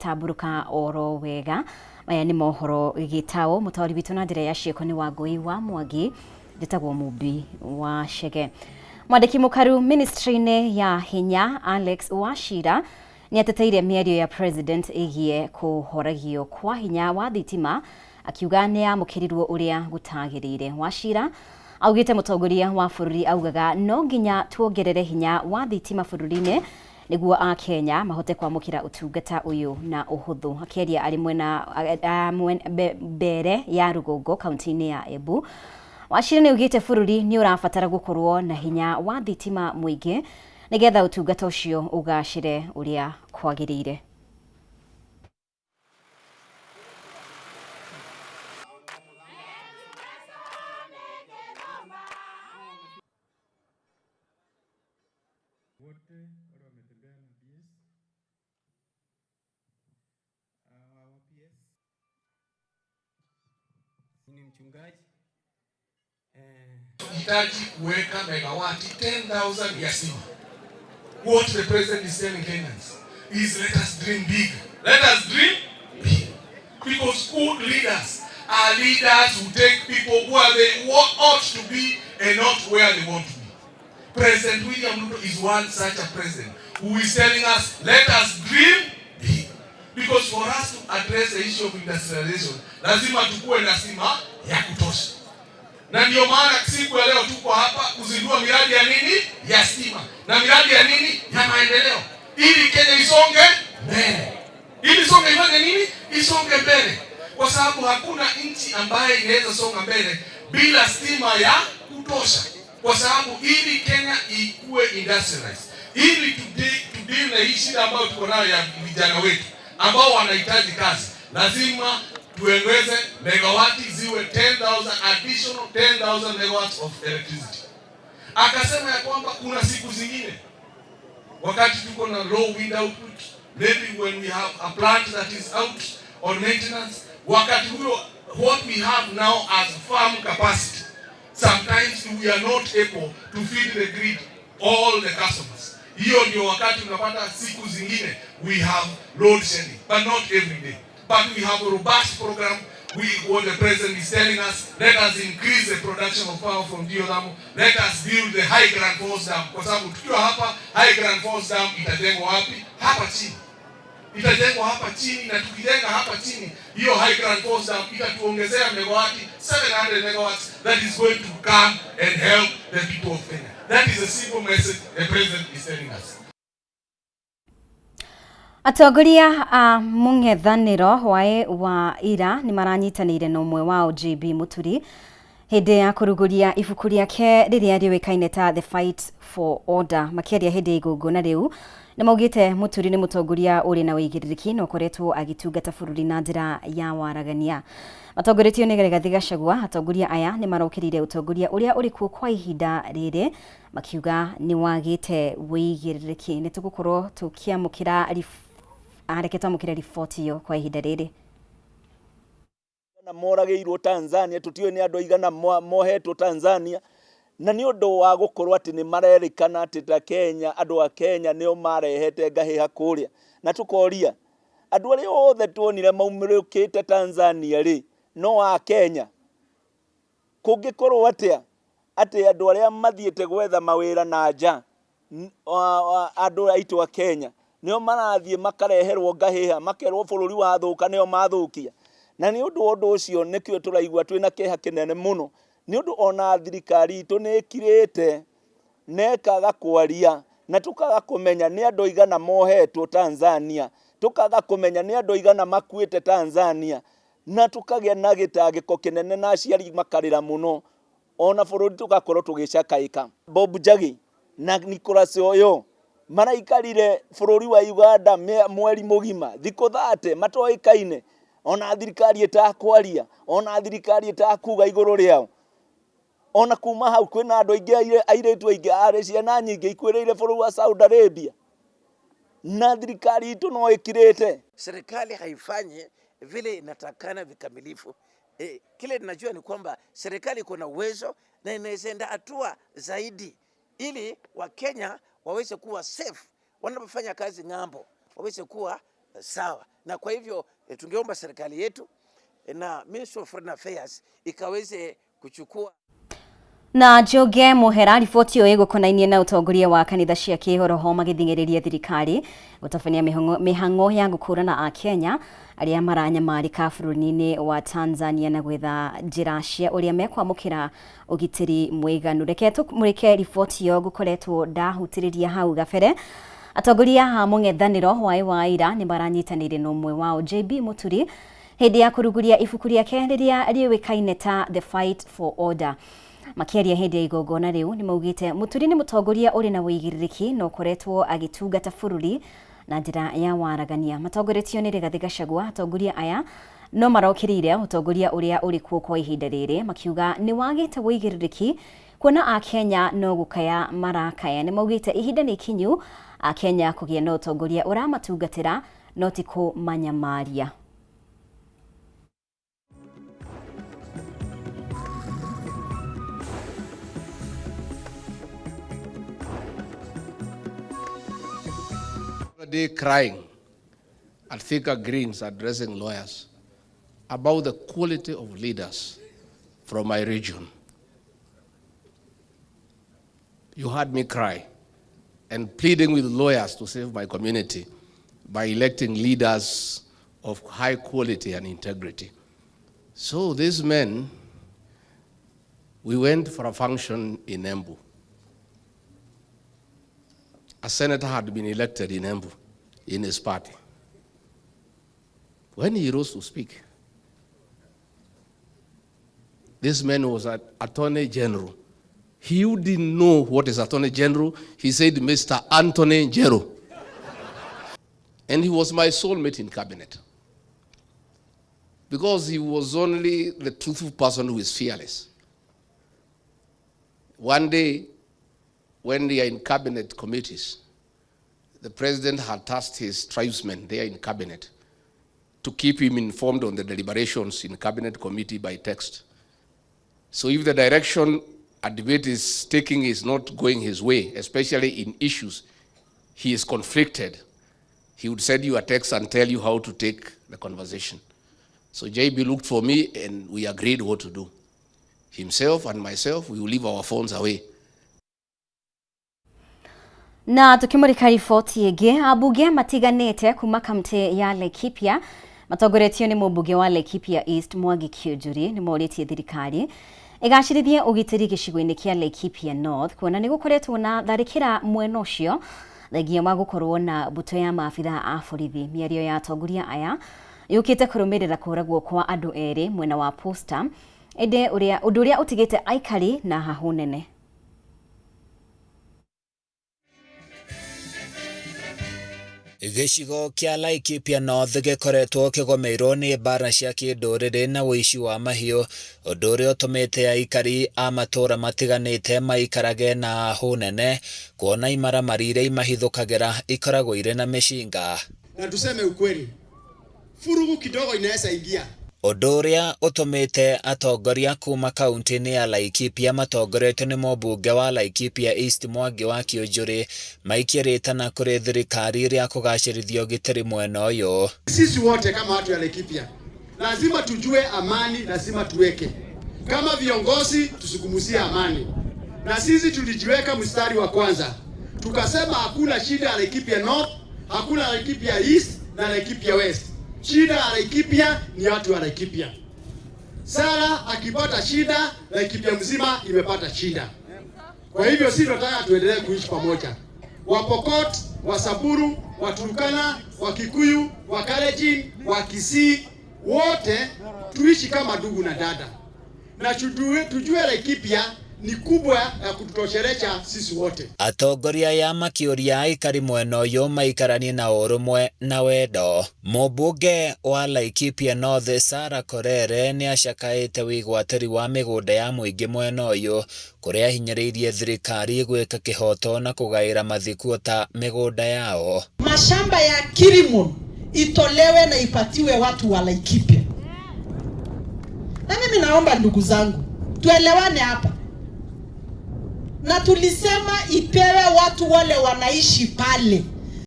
taburuka oro wega maya ni mohoro gitao mutawari bitu na ndire ya cieko ni Wangui wa Mwangi nditagwo Mumbi wa Chege. Mwandiki mukaru ministry-ini ya hinya Alex Wachira ni ateteire mĩario ya president igie kuhoragio kwa hinya wa thitima akiuga ni amukirirwo uria gutagirire. Wachira augite mutongoria wa bururi augaga no nginya tuongerere hinya wa thitima bururi-ini niguo a Kenya mahote kwamukira utungata uyu na uhuthu. Akiaria ari mwena mbere ya Rugongo kaunti-ini ya Embu, Wachira ni ugite bururi ni urabatara gukorwo na hinya wa thitima muingi nigetha utungata ucio ugacire uria kwagirire. Mchungaji hitaji kuweka megawati 10,000 ya stima. What the president is telling Kenyans is let us dream big. Let us dream big. Because good leaders are leaders who take people where they ought to be and not where they want to be. President William Ruto is one such a president who is telling us let us dream big. Because for us to address the issue of industrialization, lazima tukue na stima ya kutosha. Na ndio maana siku ya leo tuko hapa kuzindua miradi ya nini? Ya stima. Na miradi ya nini? Ya maendeleo. Ili Kenya isonge mbele. Ili isonge ifanye nini? Isonge mbele. Kwa sababu hakuna nchi ambayo inaweza songa mbele bila stima ya kutosha. Kwa sababu ili Kenya ikue industrialized, ili tudili na hii shida ambayo tuko nayo ya vijana wetu ambao wanahitaji kazi, lazima tuongeze megawati ziwe 10,000 additional 10,000 megawatts of electricity. Akasema ya kwamba kuna siku zingine wakati tuko na low wind output, maybe when we have a plant that is out on maintenance, wakati huo what we have now as farm capacity, sometimes we are not able to feed the grid all the customers. Hiyo ndio wakati unapata siku zingine we have load shedding, but not every day. But we have a robust program. What the president is telling us, let us increase the production of power from Diodamu. Let us build the High Grand Falls Dam. Kwa sababu tukiwa hapa, High Grand Falls Dam itajengwa wapi? Hapa chini. Itajengwa hapa chini, na tukijenga hapa chini, hiyo High Grand Falls Dam itatuongezea megawati 700 megawatts that is going to come and help the people of Kenya. That is a simple message the president is telling us. Atongoria a mung'ethaniro hwaĩ wa ira ni maranyitanĩire na ũmwe wao JB Muturi hĩndĩ ya kũrugũria ibuku rĩake rĩrĩa rĩũĩkaine ta The Fight for Order. Makĩaria hĩndĩ igũngũna rĩu nĩ maugĩte Muturi nĩ mũtongoria ũrĩ na ũigĩrĩrĩki na ũkoretwo agĩtungata bũrũri na njĩra ya waragania. Matongoretio nĩ Rigathi Gachagua. Atongoria aya nĩ marokĩrire ũtongoria ũrĩa ũrĩ kuo kwa ihinda rĩrĩ makiuga nĩ wagĩte wĩigĩrĩrĩki. Nĩ tũgũkorwo tũkĩamũkĩra areketa riboti yo kwa ihinda rĩrĩ. Na moragĩirwo Tanzania, tũtiũĩ nĩ andũ aigana mohetwo Tanzania, na nĩ ũndũ wa gũkorwo atĩ nĩ marerĩkana atĩ ta Kenya, andũ a Kenya nĩo marehete ngahĩha kũrĩa. Na tũkoria andũ arĩa othe tuonire maumĩrĩkĩte Tanzania rĩ, no a Kenya. Kũngĩkorwo atĩa atĩ andũ arĩa mathiĩte gwetha mawĩra na nja andũ aitũ a Kenya nĩo marathiĩ makareherwo ngahĩha, makerwo bũrũri wathũka nĩo mathũkia. Na nĩ ũndũ ũndũ ũcio nĩkĩo tũraigua twĩna kĩeha kĩnene mũno, nĩ ũndũ ona thirikari itũ nĩ ĩkirĩte na ĩkaga kwaria, na tũkaga kũmenya nĩ andũ aigana mohetwo Tanzania, tũkaga kũmenya nĩ andũ aigana makuĩte Tanzania, na tũkagĩa na gĩtangĩko kĩnene na aciari makarĩra mũno, ona bũrũri tũgakorwo tũgĩcakaĩka. Bob Njagi na Nicholas Oyo maraikarire bũrũri wa Uganda mweri mũgima thikũ 30 matoĩkaine, ona thirikari ĩtakwaria, ona thirikari ĩtakuga igũrũ rĩao. Ona kuma hau kwĩna andũ aingĩ airĩtu aingĩ arĩ ciana nyingĩ ikuĩrĩire bũrũri wa Saudi Arabia, na thirikari itũ no ĩkirĩte. Serikali haifanyi vile inatakana vikamilifu. Kile ninajua ni kwamba serikali iko na uwezo na inaweza hatua zaidi ili Wakenya waweze kuwa safe wanapofanya kazi ng'ambo, waweze kuwa sawa. Na kwa hivyo tungeomba serikali yetu na Ministry of Foreign Affairs ikaweze kuchukua na Joge Mohera riboti yo igukonainie na utongoria wa kanitha cia kihoroho magithingiriria thirikari gutafania mihango ya gukurana a Kenya aria maranyamarika bururi-ini wa Tanzania na gwetha njira cia uria mekwamukira ugitiri mwiganu. Reke tumurike riboti yo gukoretwo ndahutiriria hau gabere. Atongoria ha mung'ethaniro wa ira ni maranyitanire no mwe wao JB Muturi hindi ya kuruguria ibuku riake riria riwikaine ta The Fight for Order. Makiaria hindi ya igongona riu ni maugite Muturi ni mutongoria uri na wigiririki no koretwo agitungata bururi na njira ya waragania. Matongoretio ni Rigathi Gachagua. Atongoria aya no marokirire utongoria uria uri kuo kwa ihinda riri makiuga ni wagite wigiririki kuona a Kenya no gukaya marakaya. Ni maugite ihinda ni kinyu a Kenya kugia no utongoria uramatungatira no ti kumanyamaria. Day crying at Thika Greens addressing lawyers about the quality of leaders from my region. You heard me cry and pleading with lawyers to save my community by electing leaders of high quality and integrity. So these men, we went for a function in Embu. A senator had been elected in Embu in his party. When he rose to speak, this man was an Attorney General. He who didn't know what is Attorney General, he said, Mr. Anthony Jero. And he was my soulmate in cabinet. Because he was only the truthful person who is fearless. One day, when they are in cabinet committees, the president had tasked his tribesmen there in cabinet to keep him informed on the deliberations in cabinet committee by text. So if the direction a debate is taking is not going his way, especially in issues he is conflicted, he would send you a text and tell you how to take the conversation. So JB looked for me and we agreed what to do. Himself and myself, we will leave our phones away. Na tukimurika riboti ingi abunge matiganite kuma kaunti ya Laikipia matongoretio ni mubunge wa Laikipia East Mwangi Kiunjuri ni moritie thirikari igacirithie ugitiri gicigo-ini kia Laikipia North kuona ni gukoretwo na tharikira mwena ucio thagia magukorwo na buto ya maabitha a borithi. Miario ya atongoria aya yukite kurumirira kuragwo kwa andu eri mwena wa Posta ende undu uria utigite aikari na hahunene. Gicigo kia Laikipia North gikoretwo kigomeirwo ni mbara cia kinduriri na wici wa mahiu, undu uria utumite aikari a matura matiganite maikarage na hunene kuona imaramari iria imahithukagira ikoragwo ire na mishinga. Na tuseme ukweli, furugu kidogo inaweza ingia. Undu uria utumite atongoria kuma kaunti-ini ya Laikipia matongoretio ni mubunge wa Laikipia East Mwangi wa Kiunjuri maikiritana kuri thirikari iria kugacirithio gitiri mwena uyu. Sisi wote kama watu ya Laikipia lazima tujue amani, lazima tuweke kama viongozi tusukumuzie amani, na sisi tulijiweka mstari wa kwanza tukasema hakuna shida ya Laikipia North, hakuna Laikipia East na Laikipia West. Shida ya Laikipia ni watu wa Laikipia. Sara akipata shida, Laikipia mzima imepata shida. Kwa hivyo sisi tunataka tuendelee kuishi pamoja. Wapokot, Wasamburu, Waturkana, Wakikuyu, Wakalenjin, Wakisii, wote tuishi kama ndugu na dada. Na tujue Laikipia ni kubwa ya kututosheleza sisi wote. Atongoria ya makiuria aikari mwena uyu maikaranie na urumwe na wendo. Mubunge wa Laikipia North Sara Korere ni acakaite wigwatiri wa migunda ya muingi mwena uyu kuria hinyiriirie thirikari gwika kihoto na kugaira mathikuo ta migunda yao. Mashamba ya kilimo itolewe na ipatiwe watu wa Laikipia. Na mimi naomba ndugu zangu tuelewane hapa. Na tulisema ipewe watu wale wanaishi pale.